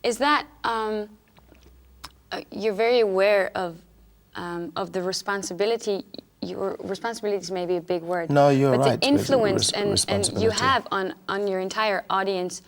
Is that you're very aware of the responsibility? Your responsibility is maybe a big word. No, you're but right. But the influence and you have on your entire audience,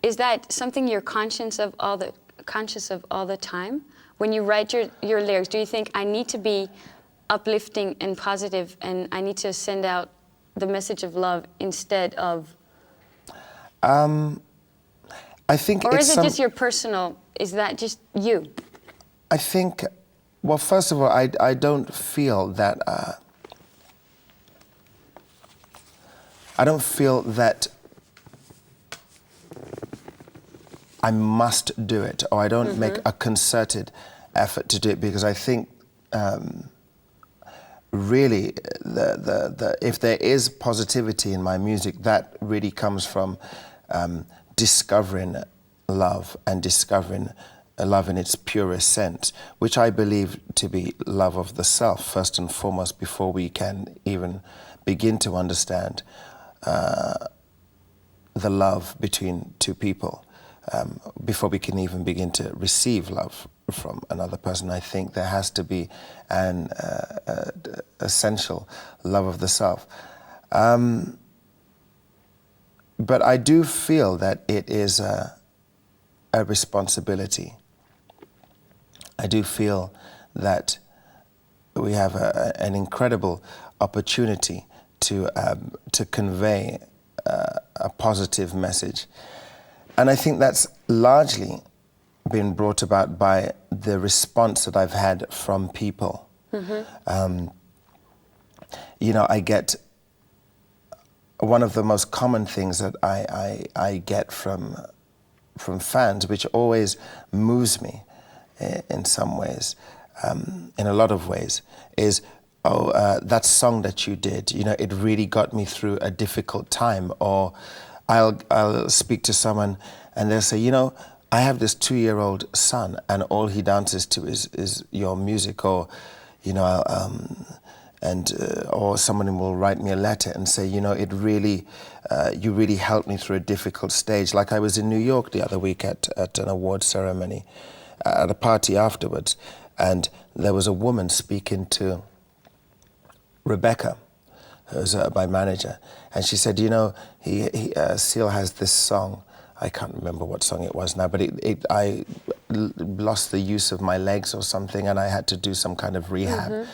is that something you're conscious of all the time? When you write your lyrics, do you think I need to be uplifting and positive, and I need to send out the message of love instead of? I think. Or is it just your personal? Is that just you? I think. Well, first of all, I don't feel that. I don't feel that I must do it, or I don't make a concerted effort to do it, because I think really if there is positivity in my music, that really comes from discovering love and discovering love in its purest sense, which I believe to be love of the self, first and foremost, before we can even begin to understand the love between two people. Before we can even begin to receive love from another person, I think there has to be an essential love of the self. But I do feel that it is a responsibility. I do feel that we have an incredible opportunity to convey a positive message. And I think that's largely been brought about by the response that I've had from people. You know, I get one of the most common things that I get from fans, which always moves me in some ways, in a lot of ways, is, that song that you did, you know, it really got me through a difficult time. Or I'll speak to someone and they'll say, you know, I have this 2-year-old son and all he dances to is your music. Or, you know, or someone will write me a letter and say, you know, it really, you really helped me through a difficult stage. Like I was in New York the other week at an award ceremony, at a party afterwards, and there was a woman speaking to Rebecca, who's my manager, and she said, you know, Seal has this song, I can't remember what song it was now, but I lost the use of my legs or something, and I had to do some kind of rehab.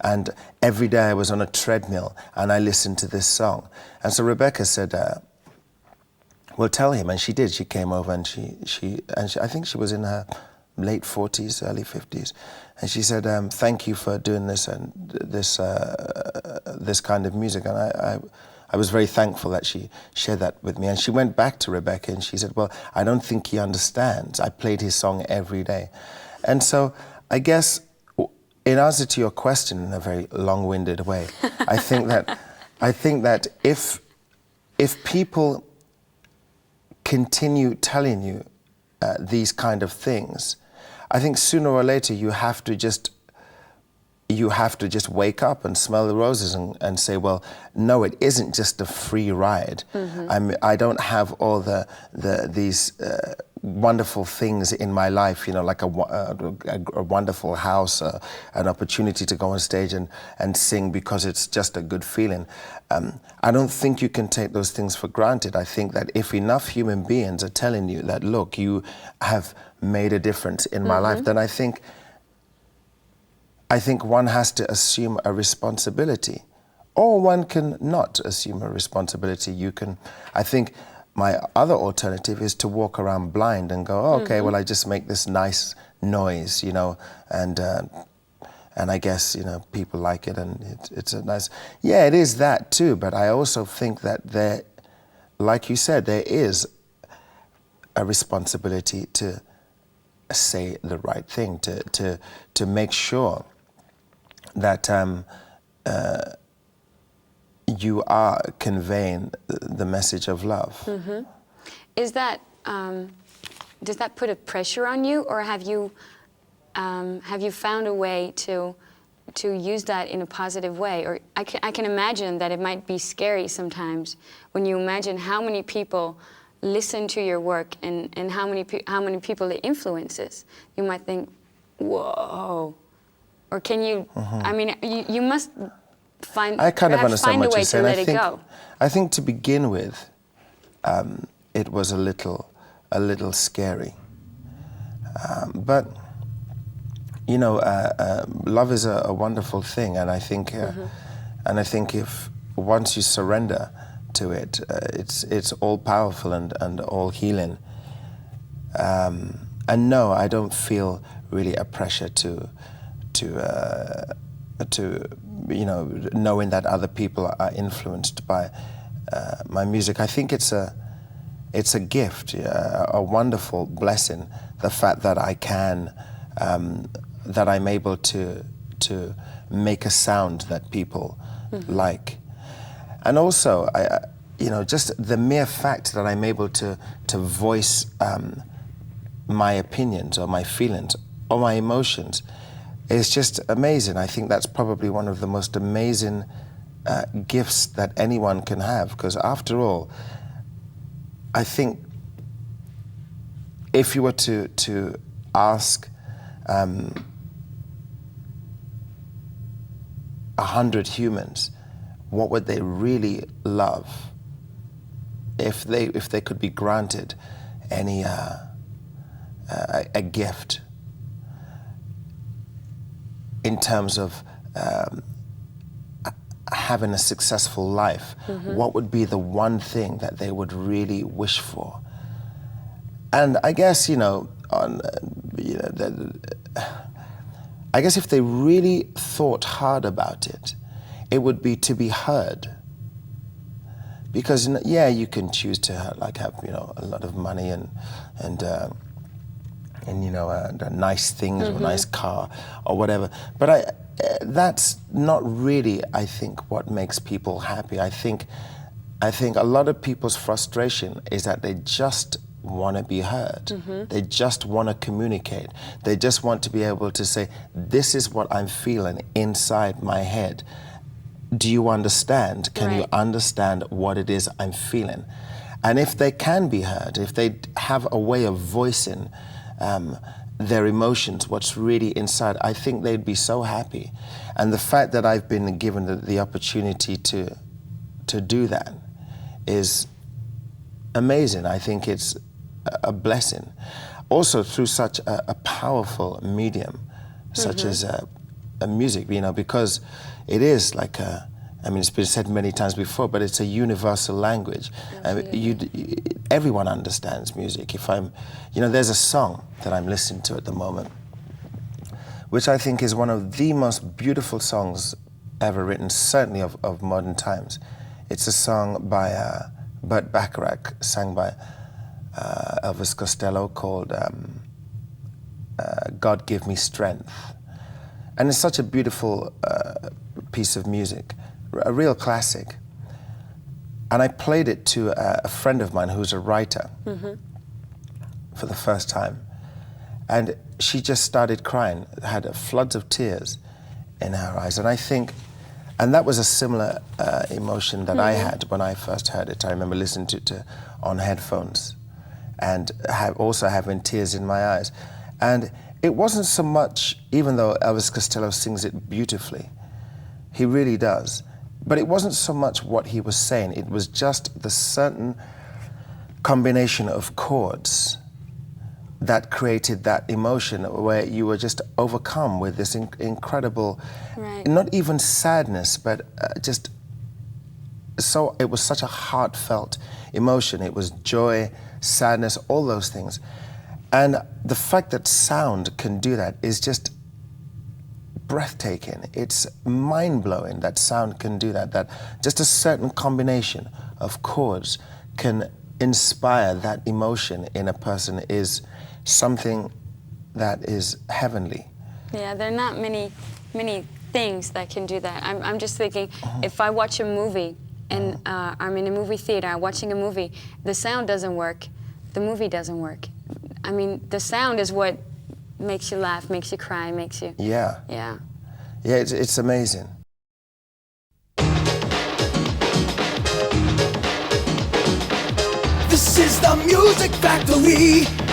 And every day I was on a treadmill and I listened to this song. And so Rebecca said, well, tell him. And she did. She came over and she I think she was in her late 40s, early 50s. And she said, thank you for doing this and this kind of music. And I was very thankful that she shared that with me. And she went back to Rebecca and she said, well, I don't think he understands. I played his song every day. And so I guess, in answer to your question in a very long-winded way, I think that if people continue telling you these kind of things, I think sooner or later you have to just wake up and smell the roses and say, well, no, it isn't just a free ride. I don't have all these wonderful things in my life, you know, like a wonderful house, an opportunity to go on stage and sing because it's just a good feeling. I don't think you can take those things for granted. I think that if enough human beings are telling you that, look, you have made a difference in my life, then I think one has to assume a responsibility, or one can not assume a responsibility. I think my other alternative is to walk around blind and go, oh, okay, well, I just make this nice noise, you know, and I guess, you know, people like it and it's a nice, yeah, it is that too, but I also think that there, like you said, there is a responsibility to say the right thing, to make sure that you are conveying the message of love. Is that does that put a pressure on you, or have you found a way to use that in a positive way? Or I can imagine that it might be scary sometimes when you imagine how many people listen to your work and how many people it influences, you might think, whoa. Or can you, I mean, you must find, I kind of understand what you're saying. I think to begin with, it was a little scary. But, you know, love is a wonderful thing, and I think, if once you surrender to it, it's all powerful and all healing. And no, I don't feel really a pressure to you know, knowing that other people are influenced by my music. I think it's a gift, a wonderful blessing, the fact that I can, that I'm able to make a sound that people like. And also, you know, just the mere fact that I'm able to voice my opinions or my feelings or my emotions is just amazing. I think that's probably one of the most amazing gifts that anyone can have, because after all, I think if you were to ask 100 humans, what would they really love if they could be granted any a gift in terms of having a successful life, what would be the one thing that they would really wish for? And I guess, you know, I guess if they really thought hard about it, it would be to be heard. Because yeah, you can choose to have you know, a lot of money and you know, nice things or a nice car or whatever. But that's not really, I think, what makes people happy. I think a lot of people's frustration is that they just want to be heard. They just want to communicate. They just want to be able to say, this is what I'm feeling inside my head. Do you understand? Can you understand what it is I'm feeling? And if they can be heard, if they have a way of voicing their emotions, what's really inside, I think they'd be so happy. And the fact that I've been given the opportunity to do that is amazing. I think it's a blessing. Also through such a powerful medium, such as music, you know, because it is like I mean, it's been said many times before, but it's a universal language. Everyone understands music. If I'm, you know, there's a song that I'm listening to at the moment, which I think is one of the most beautiful songs ever written, certainly of modern times. It's a song by Burt Bacharach, sang by Elvis Costello, called God Give Me Strength. And it's such a beautiful piece of music, a real classic. And I played it to a friend of mine who's a writer for the first time. And she just started crying, had floods of tears in her eyes. And I think, and that was a similar emotion that I had when I first heard it. I remember listening to it on headphones and also having tears in my eyes. And it wasn't so much, even though Elvis Costello sings it beautifully, he really does, but it wasn't so much what he was saying, it was just the certain combination of chords that created that emotion where you were just overcome with this incredible, not even sadness, but just, so it was such a heartfelt emotion. It was joy, sadness, all those things. And the fact that sound can do that is just breathtaking. It's mind-blowing that sound can do that, that just a certain combination of chords can inspire that emotion in a person is something that is heavenly. Yeah, there are not many things that can do that. I'm just thinking, if I watch a movie and I'm in a movie theater, watching a movie, the sound doesn't work, the movie doesn't work. I mean, the sound is what makes you laugh, makes you cry, makes you... Yeah. Yeah. Yeah, it's amazing. This is the Music Factory.